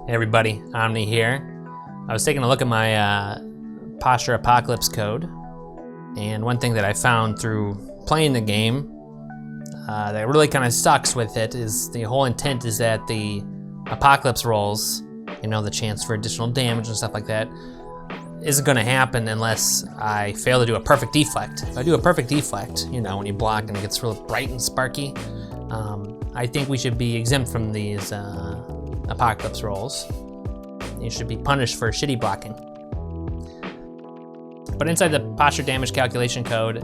Hey everybody, Omni here. I was taking a look at my posture apocalypse code, and one thing that I found through playing the game that really kind of sucks with it is the whole intent is that the apocalypse rolls, you know, the chance for additional damage and stuff like that, isn't going to happen unless I fail to do a perfect deflect. If I do a perfect deflect, you know, when you block and it gets real bright and sparky, I think we should be exempt from these apocalypse rolls. You should be punished for shitty blocking. But inside the posture damage calculation code,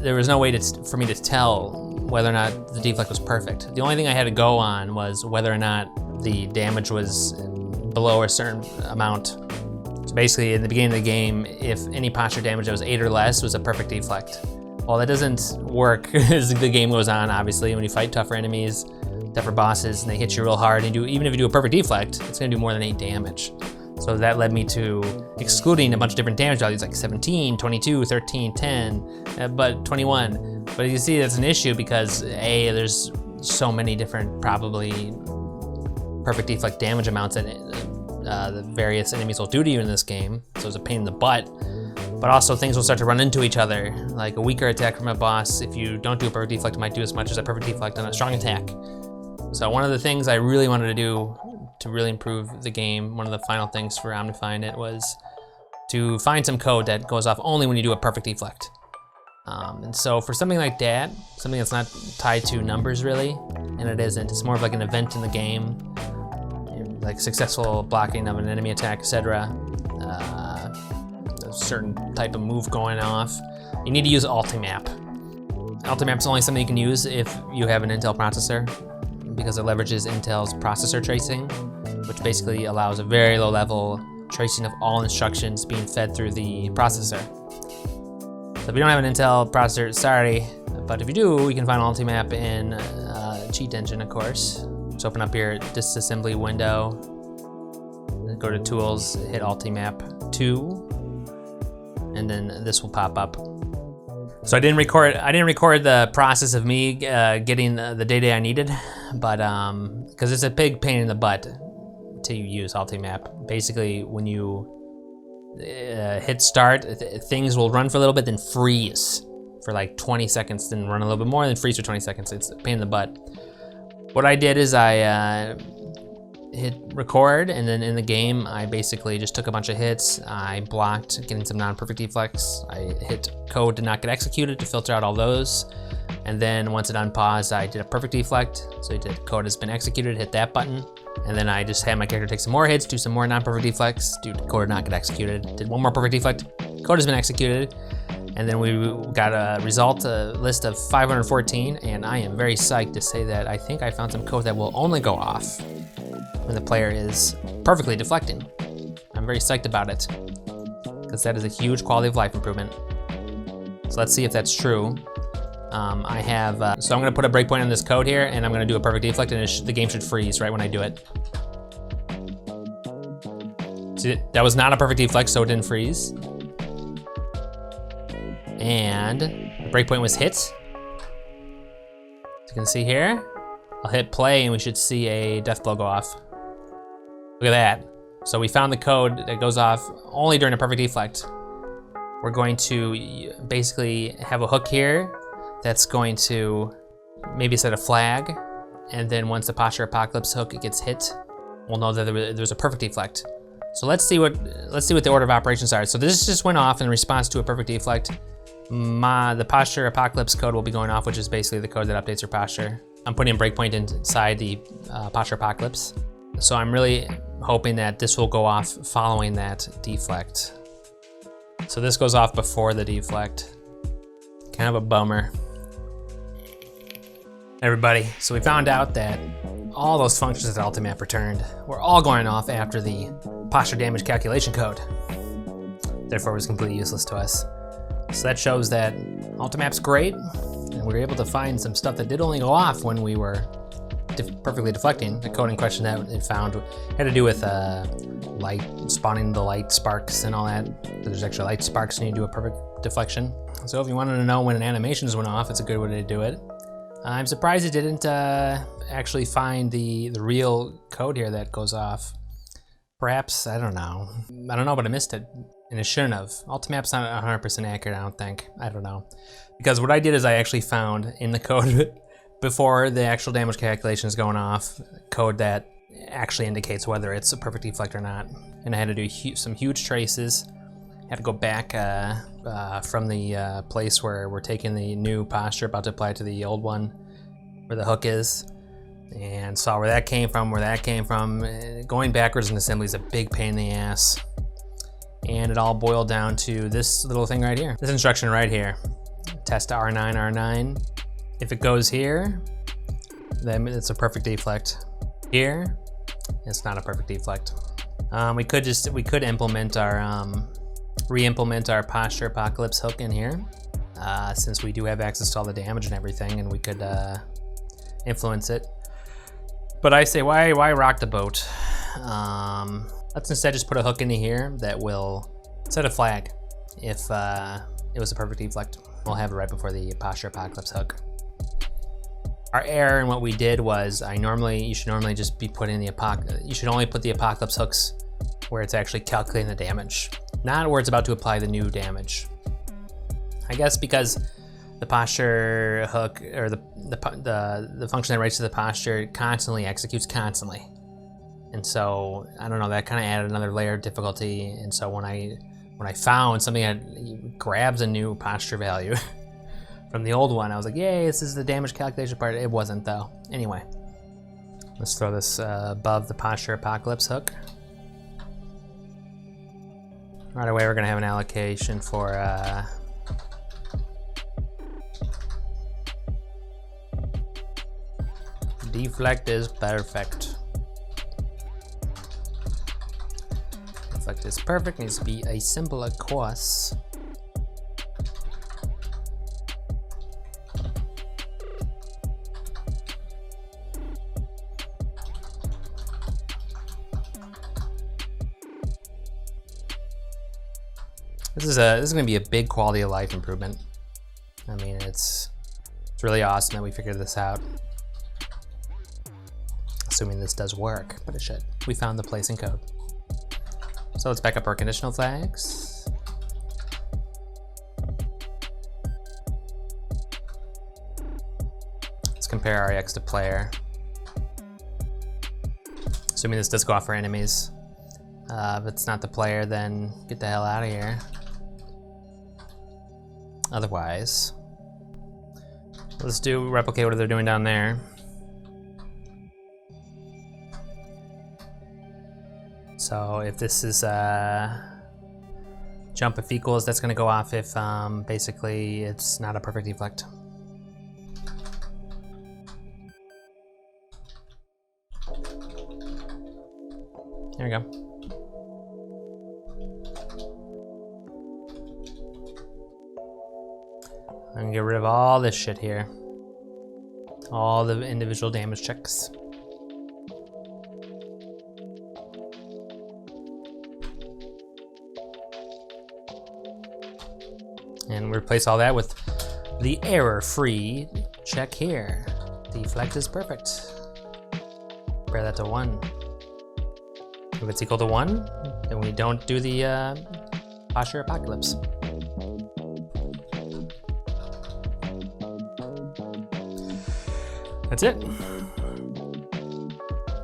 there was no way for me to tell whether or not the deflect was perfect. The only thing I had to go on was whether or not the damage was below a certain amount. So basically, in the beginning of the game, if any posture damage that was 8 or less was a perfect deflect. Well, that doesn't work as the game goes on, obviously. When you fight tougher enemies, tougher bosses, and they hit you real hard, and even if you do a perfect deflect, it's gonna do more than 8 damage. So that led me to excluding a bunch of different damage values like 17, 22, 13, 10, but 21. But you see that's an issue because A, there's so many different probably perfect deflect damage amounts that the various enemies will do to you in this game. So it's a pain in the butt. But also things will start to run into each other. Like a weaker attack from a boss, if you don't do a perfect deflect, it might do as much as a perfect deflect on a strong attack. So one of the things I really wanted to do to really improve the game, one of the final things for Omnifying it, was to find some code that goes off only when you do a perfect deflect. And so for something like that, something that's not tied to numbers really, and it isn't, it's more of like an event in the game, like successful blocking of an enemy attack, etc. A certain type of move going off, you need to use Ultimap. Ultimap's only something you can use if you have an Intel processor, because it leverages Intel's processor tracing, which basically allows a very low level tracing of all instructions being fed through the processor. So if you don't have an Intel processor, sorry, but if you do, you can find Ultimap in Cheat Engine, of course. Just open up your disassembly window, go to Tools, hit Ultimap 2, and then this will pop up. So I didn't record the process of me getting the data I needed, but because it's a big pain in the butt to use Ultimap. Basically, when you hit start, things will run for a little bit, then freeze for like 20 seconds, then run a little bit more, then freeze for 20 seconds. It's a pain in the butt. What I did is I hit record, and then in the game, I basically just took a bunch of hits. I blocked getting some non-perfect deflects. I hit code to not get executed to filter out all those. And then once it unpaused, I did a perfect deflect. So I did code has been executed, hit that button. And then I just had my character take some more hits, do some more non-perfect deflects, do code not get executed, did one more perfect deflect, code has been executed. And then we got a result list of 514, and I am very psyched to say that I think I found some code that will only go off when the player is perfectly deflecting. I'm very psyched about it, because that is a huge quality of life improvement. So let's see if that's true. So I'm gonna put a breakpoint on this code here, and I'm gonna do a perfect deflect, and the game should freeze right when I do it. See, that was not a perfect deflect, so it didn't freeze. And the breakpoint was hit. As you can see here, I'll hit play, and we should see a death blow go off. Look at that. So we found the code that goes off only during a perfect deflect. We're going to basically have a hook here that's going to maybe set a flag, and then once the posture apocalypse hook gets hit, we'll know that there's a perfect deflect. So let's see what the order of operations are. So this just went off in response to a perfect deflect. The posture apocalypse code will be going off, which is basically the code that updates your posture. I'm putting a breakpoint inside the posture apocalypse. So I'm really hoping that this will go off following that deflect. So this goes off before the deflect. Kind of a bummer. Everybody, so we found out that all those functions that Ultimap returned were all going off after the posture damage calculation code. Therefore, it was completely useless to us. So that shows that Ultimap's great, and we were able to find some stuff that did only go off when we were perfectly deflecting. The code in question that it found had to do with light, spawning the light sparks and all that. There's actually light sparks when you do a perfect deflection. So if you wanted to know when an animation just went off, it's a good way to do it. I'm surprised it didn't actually find the real code here that goes off. Perhaps, I don't know, but I missed it, and it shouldn't have. Ultimap's not 100% accurate, I don't think. I don't know. Because what I did is I actually found in the code before the actual damage calculation is going off, code that actually indicates whether it's a perfect deflect or not. And I had to do some huge traces. I had to go back from the place where we're taking the new posture, about to apply to the old one, where the hook is, and saw where that came from, Going backwards in assembly is a big pain in the ass. And it all boiled down to this little thing right here. This instruction right here. Test R9, R9. If it goes here, then it's a perfect deflect. Here, it's not a perfect deflect. We could implement our, re-implement our posture apocalypse hook in here, since we do have access to all the damage and everything, and we could influence it. But I say, why rock the boat? Let's instead just put a hook into here that will set a flag if it was a perfect deflect. We'll have it right before the posture apocalypse hook. Our error in what we did was, you should normally just be putting you should only put the apocalypse hooks where it's actually calculating the damage, not where it's about to apply the new damage. I guess because the posture hook, or the function that writes to the posture, constantly executes constantly. And so, I don't know, that kind of added another layer of difficulty. And so when I found something that grabs a new posture value from the old one, I was like, yay, this is the damage calculation part. It wasn't though. Anyway, let's throw this above the posture apocalypse hook. Right away, we're gonna have an allocation for deflect is perfect. Deflect is perfect, needs to be a symbol, of course. This is going to be a big quality of life improvement. I mean, it's really awesome that we figured this out. Assuming this does work, but it should. We found the place in code. So let's back up our conditional flags. Let's compare REX to player. Assuming this does go off for enemies. If it's not the player, then get the hell out of here. Otherwise, let's replicate what they're doing down there. So if this is jump if equals, that's gonna go off if basically it's not a perfect deflect. There we go. I'm gonna get rid of all this shit here. All the individual damage checks. And replace all that with the error-free check here. Deflect is perfect. Compare that to 1. If it's equal to 1, then we don't do the posture apocalypse. That's it.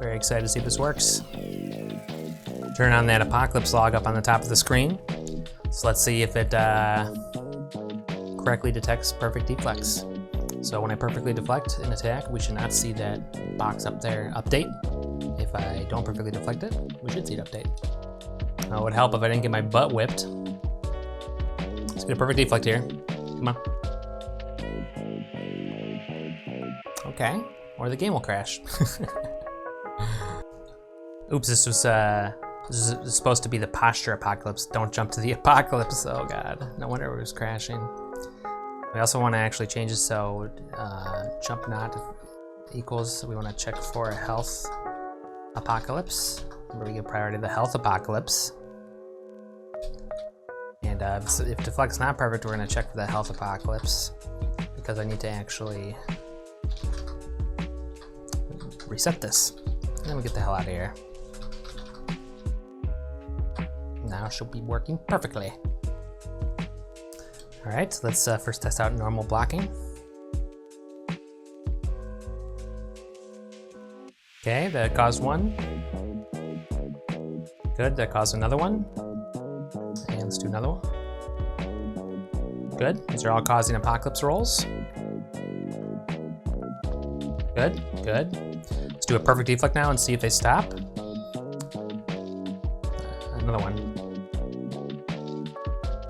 Very excited to see if this works. Turn on that apocalypse log up on the top of the screen. So let's see if it correctly detects perfect deflects. So when I perfectly deflect an attack, we should not see that box up there, update. If I don't perfectly deflect it, we should see it update. It would help if I didn't get my butt whipped. Let's get a perfect deflect here. Come on. Okay, or the game will crash. Oops, this was supposed to be the posture apocalypse. Don't jump to the apocalypse. Oh god, no wonder it was crashing. We also want to actually change this so jump not equals, we want to check for a health apocalypse. Remember, we give priority to the health apocalypse. And if deflect's not perfect, we're going to check for the health apocalypse, because I need to actually reset this. And then we get the hell out of here. Now it should be working perfectly. All right, so let's first test out normal blocking. Okay, that caused one. Good, that caused another one. And let's do another one. Good, these are all causing apocalypse rolls. Good, good. Let's do a perfect deflect now and see if they stop. Another one.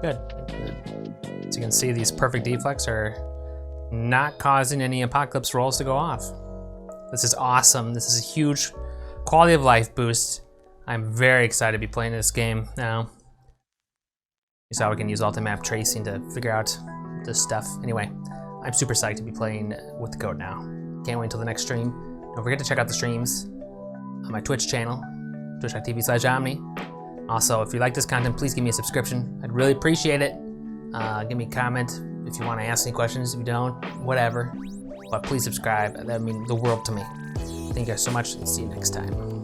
Good. So you can see these perfect deflects are not causing any apocalypse rolls to go off. This is awesome. This is a huge quality of life boost. I'm very excited to be playing this game now. You saw we can use alt-map tracing to figure out this stuff. Anyway, I'm super psyched to be playing with the code now. Can't wait until the next stream. Don't forget to check out the streams on my Twitch channel, twitch.tv/omni. Also, if you like this content, please give me a subscription. I'd really appreciate it. Give me a comment if you want to ask any questions. If you don't, whatever. But please subscribe. That would mean the world to me. Thank you guys so much, and see you next time.